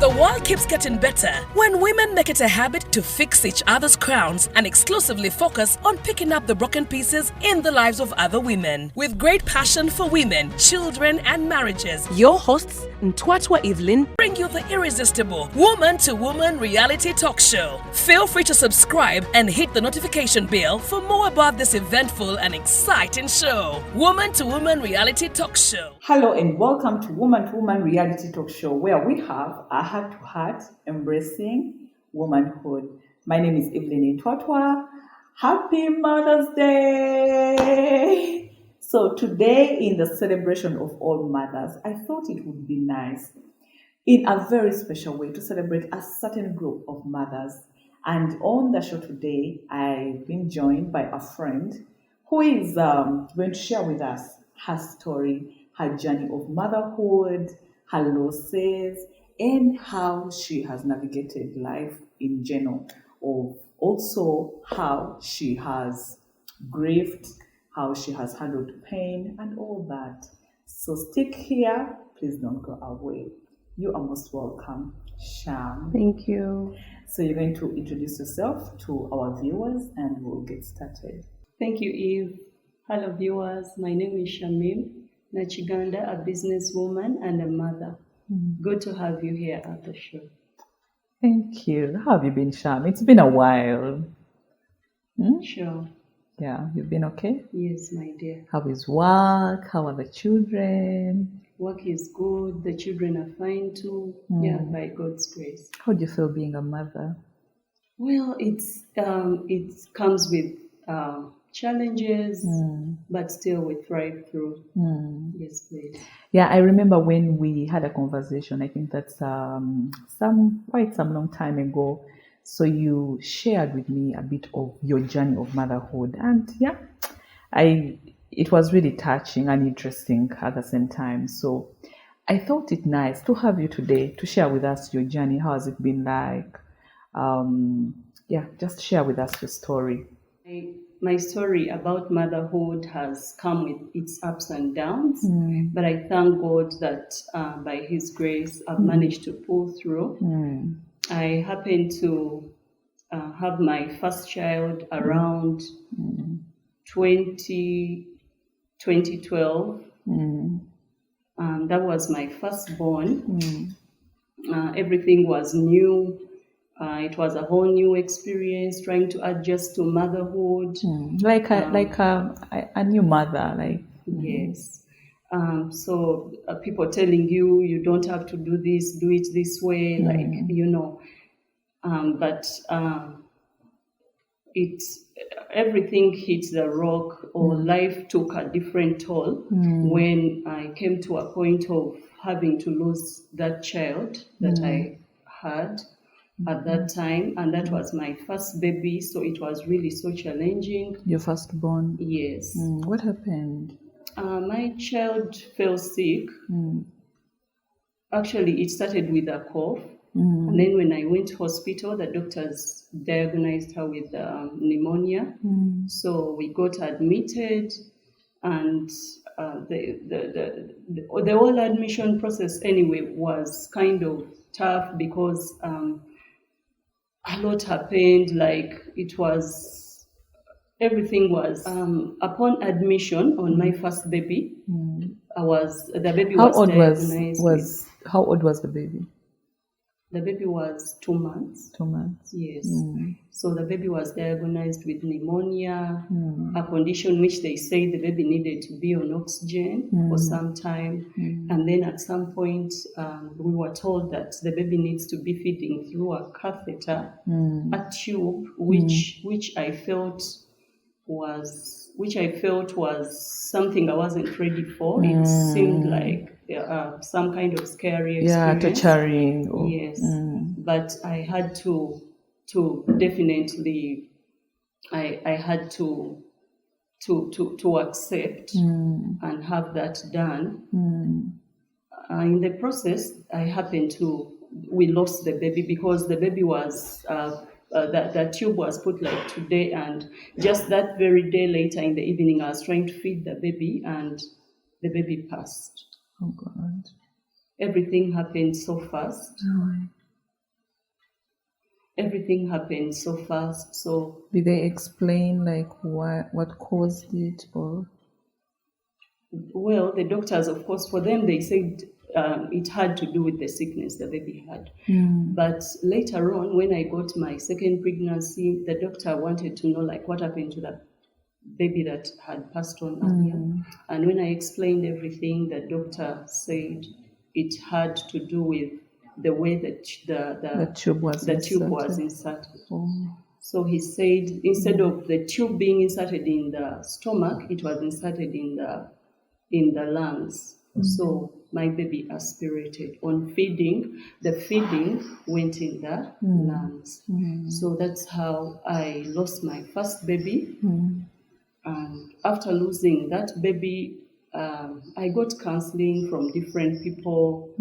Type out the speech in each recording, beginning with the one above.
The world keeps getting better when women make it a habit to fix each other's crowns and exclusively focus on picking up the broken pieces in the lives of other women. With great passion for women, children, and marriages, your hosts, Ntwatwa Evelyn, bring you the irresistible Woman to Woman reality talk show. Feel free to subscribe and hit the notification bell for more about this eventful and exciting show. Woman to Woman reality talk show. Hello and welcome to Woman reality talk show, where we have a heart-to-heart embracing womanhood. My name is Evelyn Ntwatwa. Happy Mother's Day! So today, in the celebration of all mothers, I thought it would be nice in a very special way to celebrate a certain group of mothers. And on the show today, I've been joined by a friend who is going to share with us her story, her journey of motherhood, her losses, and how she has navigated life in general, or also how she has grieved, how she has handled pain, and all that. So stick here, please don't go away. You are most welcome, Sham. Thank you. So you're going to introduce yourself to our viewers and we'll get started. Thank you, Eve. Hello, viewers. My name is Shamim Nachiganda, a businesswoman and a mother. Good to have you here at the show. Thank you. How have you been, Sham? It's been a while. Sure. Yeah, you've been okay? Yes, my dear. How is work? How are the children? Work is good. The children are fine too. Yeah, by God's grace. How do you feel being a mother? Well, it comes with challenges, but still we thrive through. Yes, please. Yeah, I remember when we had a conversation. I think that's quite some long time ago. So you shared with me a bit of your journey of motherhood, and yeah, it was really touching and interesting at the same time. So I thought it nice to have you today to share with us your journey. How has it been like? Just share with us your story. My story about motherhood has come with its ups and downs, but I thank God that by His grace I've managed to pull through. I happened to have my first child around 2012. That was my firstborn. Everything was new. It was a whole new experience, trying to adjust to motherhood. Like a new mother, Yes. So people telling you don't have to do this, do it this way, but everything hit the rock, or life took a different toll when I came to a point of having to lose that child that I had at that time, and that was my first baby, so it was really so challenging. Your firstborn? Yes. What happened? My child fell sick. Actually, it started with a cough. And then when I went to hospital, the doctors diagnosed her with pneumonia. So we got admitted, and the whole admission process anyway was kind of tough because a lot happened. Everything was upon admission on my first baby. The baby How was old diagnosed. How old was the baby? The baby was 2 months. 2 months. Yes. So the baby was diagnosed with pneumonia, a condition which they say the baby needed to be on oxygen for some time. And then at some point, we were told that the baby needs to be feeding through a catheter, a tube, which I felt was something I wasn't ready for. It seemed like some kind of scary experience. Yeah, torturing. Yes, but I had to definitely, I had to accept and have that done. In the process, we lost the baby because the baby was the tube was put like today, and just that very day later in the evening, I was trying to feed the baby, and the baby passed. Oh God. everything happened so fast. Oh. Everything happened so fast. So Did they explain like what caused it, or? well, the doctors, of course, for them, they said it had to do with the sickness the baby had. But later on, when I got my second pregnancy, the doctor wanted to know like what happened to the baby that had passed on earlier. And when I explained everything, the doctor said it had to do with the way that the tube was inserted. Oh. So he said instead of the tube being inserted in the stomach, it was inserted in the lungs. So my baby aspirated. On feeding, the feeding went in the lungs. So that's how I lost my first baby. And after losing that baby, I got counseling from different people,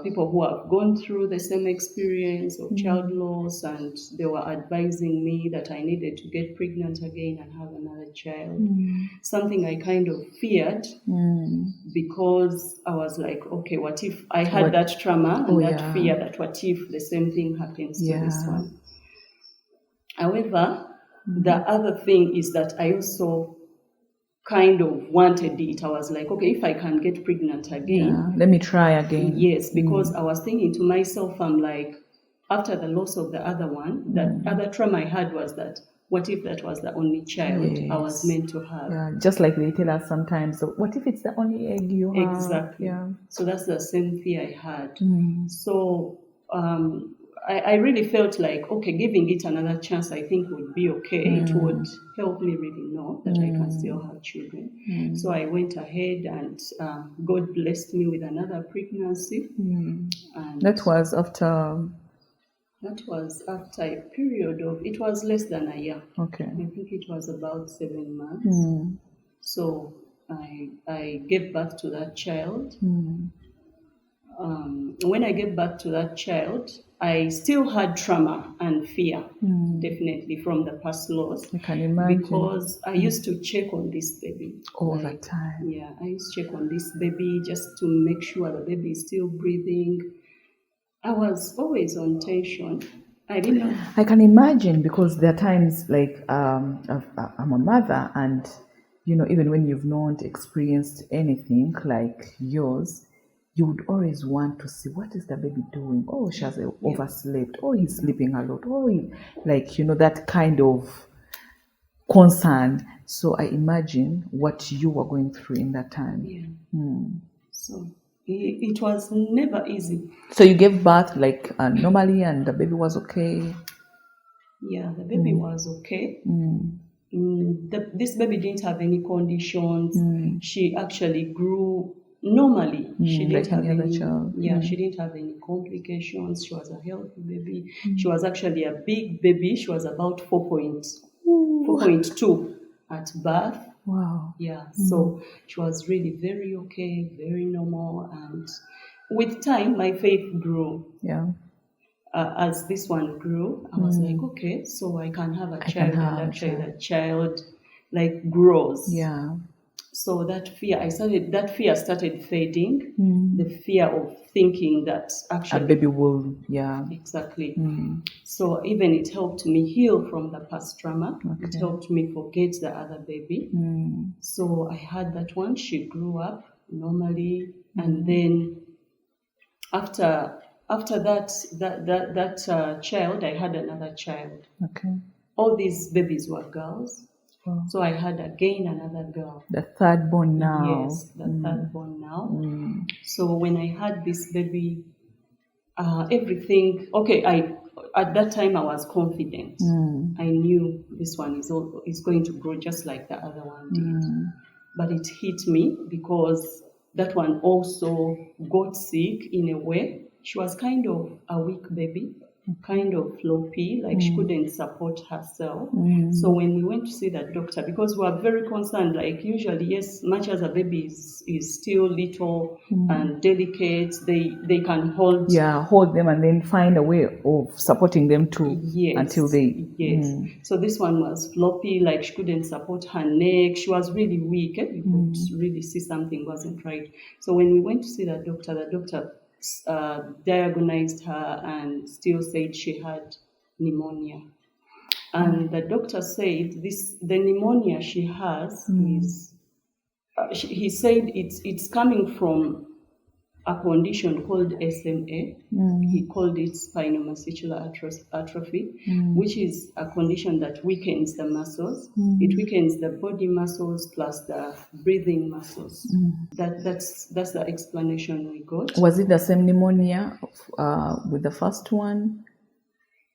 people who have gone through the same experience of child loss, and they were advising me that I needed to get pregnant again and have another child. Something I kind of feared because I was like, okay, what if I had that trauma and that fear that what if the same thing happens to this one? However, the other thing is that I also kind of wanted it. I was like, okay, if I can get pregnant again, let me try again. Yes, because I was thinking to myself, I'm like, after the loss of the other one, the other trauma I had was that what if that was the only child I was meant to have? Yeah, just like they tell us sometimes, so what if it's the only egg you have? Exactly. Yeah. So that's the same fear I had. So I really felt like, okay, giving it another chance, I think would be okay. It would help me really know that I can still have children. So I went ahead and God blessed me with another pregnancy. And that was after a period of, it was less than a year. Okay. I think it was about 7 months. So I gave birth to that child. When I gave birth to that child, I still had trauma and fear, definitely, from the past loss. I can imagine. Because I used to check on this baby. All the time. Yeah, I used to check on this baby just to make sure the baby is still breathing. I was always on tension. I didn't know. I can imagine, because there are times like I'm a mother, and even when you've not experienced anything like yours, you would always want to see what is the baby doing. Oh, she has overslept. Oh, he's sleeping a lot. Oh, that kind of concern. So I imagine what you were going through in that time. Yeah. So it was never easy. So you gave birth like normally, and the baby was okay? Yeah, the baby was okay. This baby didn't have any conditions. She actually grew normally. She didn't have any child. Yeah, she didn't have any complications. She was a healthy baby. She was actually a big baby. She was about 4.2 at birth. Wow. Yeah, so she was really very okay, very normal, and with time, my faith grew. Yeah. As this one grew, I was like, okay, so I can have a child, and actually that child like grows. Yeah. So that fear started fading. The fear of thinking that actually a baby will, exactly. So even it helped me heal from the past trauma. Okay. It helped me forget the other baby. So I had that one. She grew up normally, and then after that child, I had another child. Okay. All these babies were girls. Oh. So I had again another girl. The third born now. Yes, the third born now. So when I had this baby, everything, okay, at that time I was confident. I knew this one is going to grow just like the other one did. But it hit me because that one also got sick in a way. She was kind of a weak baby. kind of floppy, like she couldn't support herself. So when we went to see that doctor, because we were very concerned, like usually, yes, much as a baby is still little and delicate, they can hold them and then find a way of supporting them too until they So this one was floppy, like she couldn't support her neck. She was really weak. You could really see something wasn't right. So when we went to see the doctor diagnosed her and still said she had pneumonia. And the doctor said the pneumonia she has is, he said it's coming from a condition called SMA. He called it spinomuscular atrophy, which is a condition that weakens the muscles. It weakens the body muscles plus the breathing muscles. That's the explanation we got. Was it the same pneumonia with the first one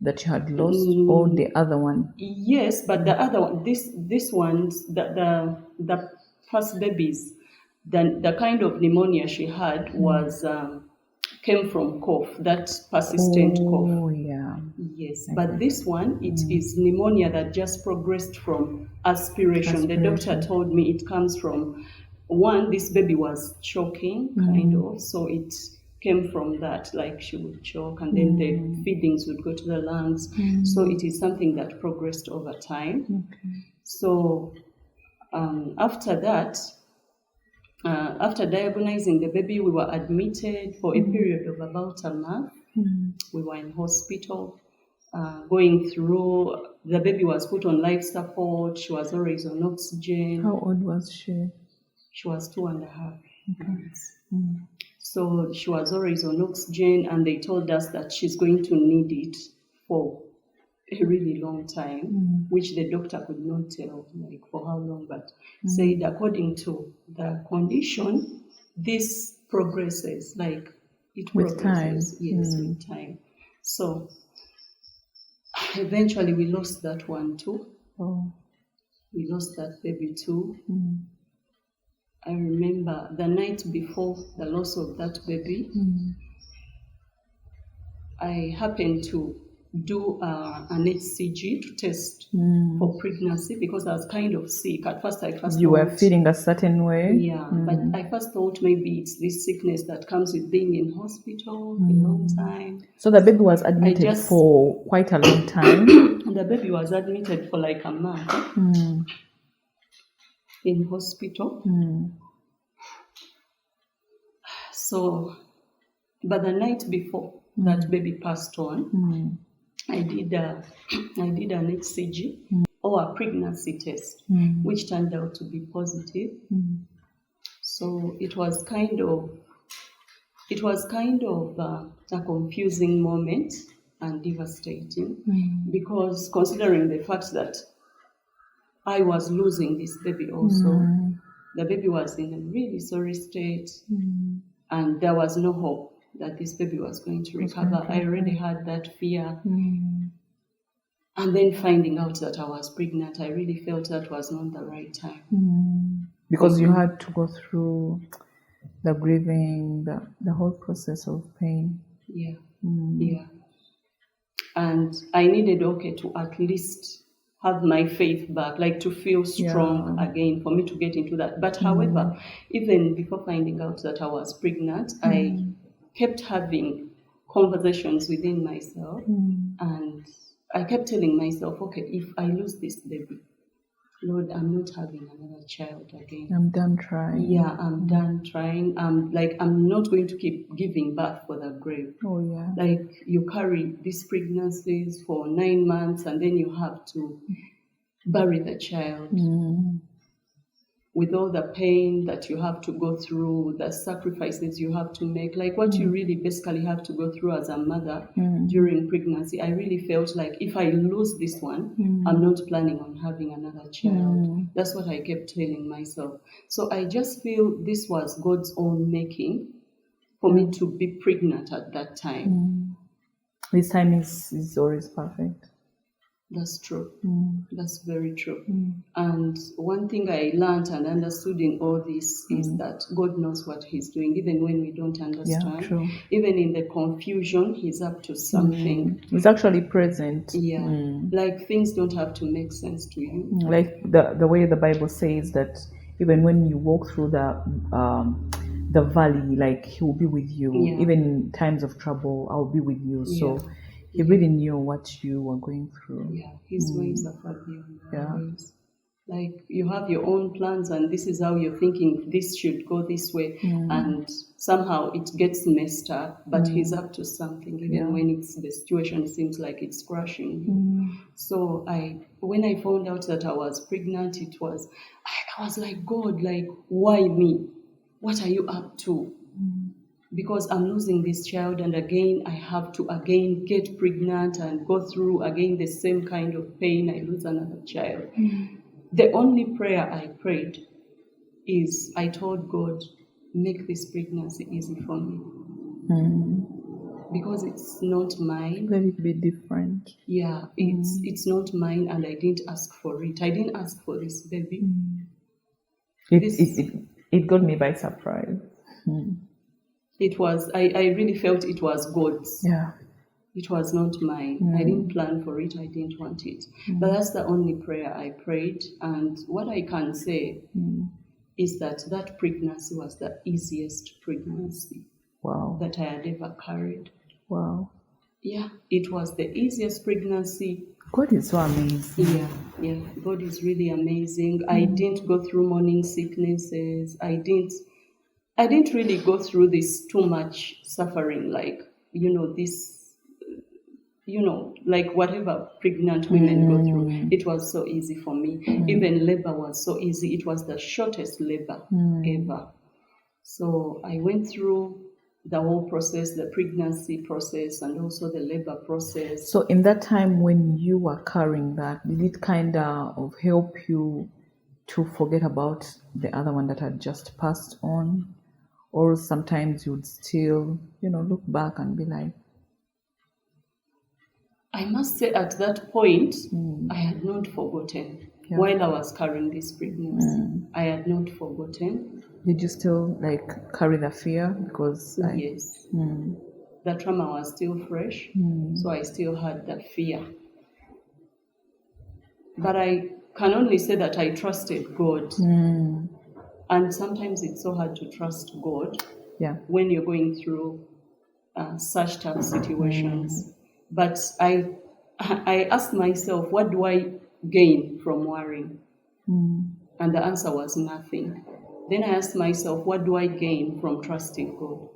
that you had lost, or the other one? Yes, but the other one, this one's the first babies. The kind of pneumonia she had was came from cough, that persistent cough. Oh, yeah. Yes, but this one, it is pneumonia that just progressed from aspiration. The doctor told me it comes from, one, this baby was choking, kind of, so it came from that, like she would choke, and then the feedings would go to the lungs. So it is something that progressed over time. So after that, after diagnosing the baby, we were admitted for a period of about a month. We were in hospital, going through. The baby was put on life support. She was always on oxygen. How old was she? She was 2.5 months. So she was always on oxygen, and they told us that she's going to need it for a really long time, which the doctor could not tell, like for how long, but said according to the condition, this progresses, like it with progresses, time. yes, with time. So eventually we lost that one too. We lost that baby too. I remember the night before the loss of that baby, I happened to do an HCG to test for pregnancy, because I was kind of sick. At first, You were feeling a certain way? Yeah, but I first thought maybe it's this sickness that comes with being in hospital a long time. So the baby was admitted for quite a long time? The baby was admitted for like a month in hospital. So, but the night before that baby passed on, I did an HCG or a pregnancy test, which turned out to be positive. So it was kind of a confusing moment and devastating, because considering the fact that I was losing this baby also, the baby was in a really sorry state, and there was no hope that this baby was going to recover. I already had that fear. And then finding out that I was pregnant, I really felt that was not the right time. Because you had to go through the grieving, the whole process of pain. Yeah. And I needed to at least have my faith back, like to feel strong again for me to get into that. But however, even before finding out that I was pregnant, I kept having conversations within myself, and I kept telling myself, okay, if I lose this baby, Lord, I'm not having another child again. I'm done trying. Yeah, I'm done trying. I'm not going to keep giving birth for the grave. Oh, yeah. Like, you carry these pregnancies for 9 months, and then you have to bury the child. With all the pain that you have to go through, the sacrifices you have to make, like what you really basically have to go through as a mother during pregnancy. I really felt like if I lose this one, I'm not planning on having another child. That's what I kept telling myself. So I just feel this was God's own making for me to be pregnant at that time. This time is always perfect. That's true. That's very true. And one thing I learned and understood in all this is that God knows what He's doing, even when we don't understand. Yeah, true. Even in the confusion, He's up to something. He's actually present. Yeah, like things don't have to make sense to you. Like the way the Bible says that even when you walk through the valley, like He will be with you. Yeah. Even in times of trouble, I'll be with you. So He really knew what you were going through. Yeah, His ways are far beyond our Yeah. ways. Like you have your own plans, and this is how you're thinking this should go this way, and somehow it gets messed up. But He's up to something, even when the situation seems like it's crashing. So when I found out that I was pregnant, I was like, God, like, why me? What are you up to? Because I'm losing this child, and again I have to get pregnant and go through again the same kind of pain. I lose another child. The only prayer I prayed is I told God, make this pregnancy easy for me. Because it's not mine. Let it be different. Yeah, it's not mine, and I didn't ask for it. I didn't ask for this baby. It got me by surprise. It was, I really felt it was God's. Yeah. It was not mine. I didn't plan for it. I didn't want it. But that's the only prayer I prayed. And what I can say is that pregnancy was the easiest pregnancy that I had ever carried. Wow. Yeah, it was the easiest pregnancy. God is so amazing. Yeah. God is really amazing. I didn't go through morning sicknesses. I didn't really go through this too much suffering, like, like whatever pregnant women go through. It was so easy for me. Even labor was so easy. It was the shortest labor ever. So I went through the whole process, the pregnancy process, and also the labor process. So in that time when you were carrying that, did it kind of help you to forget about the other one that had just passed on? Or sometimes you would still, look back and be like... I must say at that point, I had not forgotten. Yeah. While I was carrying this pregnancy, I had not forgotten. Did you still carry the fear? Because yes, the trauma was still fresh, so I still had that fear. But I can only say that I trusted God. And sometimes it's so hard to trust God when you're going through such tough situations. But I asked myself, what do I gain from worrying? And the answer was nothing. Then I asked myself, what do I gain from trusting God?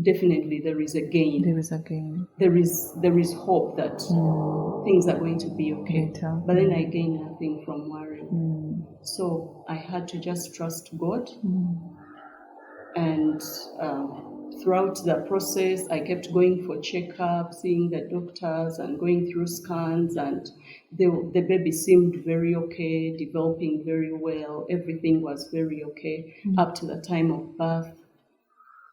Definitely there is a gain. There is a gain. There is hope that things are going to be okay. But then I gain nothing from worrying. So I had to just trust God. And throughout the process, I kept going for checkups, seeing the doctors and going through scans, and the baby seemed very okay, developing very well. Everything was very okay up to the time of birth.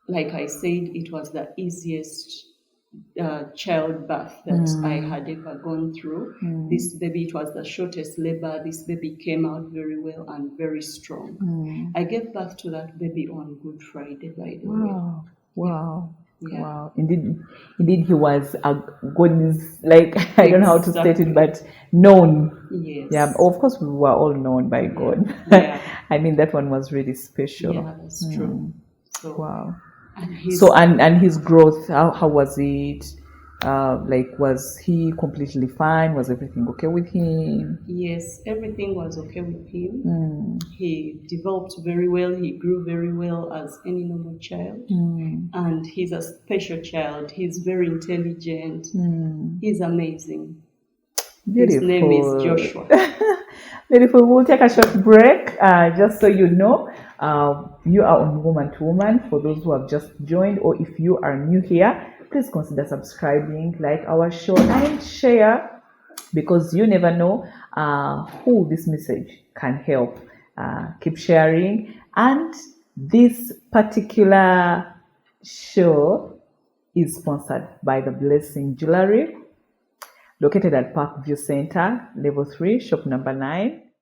Like I said, it was the easiest childbirth that I had ever gone through. This baby, it was the shortest labor. This baby came out very well and very strong. I gave birth to that baby on Good Friday, by the way. Wow. Yeah. Wow. Indeed, he was God is I don't know how to state it, but known. Yes. Yeah. Of course, we were all known by God. Yeah. I mean, that one was really special. Yeah, that's true. So, wow. And and his growth, how was it? Was he completely fine? Was everything okay with him? Yes, everything was okay with him. He developed very well. He grew very well as any normal child. And he's a special child. He's very intelligent. He's amazing. Beautiful. His name is Joshua. Beautiful. We'll take a short break. Just so you know, you are on Woman to Woman. For those who have just joined, or if you are new here, please consider subscribing, like our show, and share, because you never know who this message can help. Keep sharing. And this particular show is sponsored by the Blessing Jewellery. located at Parkview Center, Level 3, Shop number 9,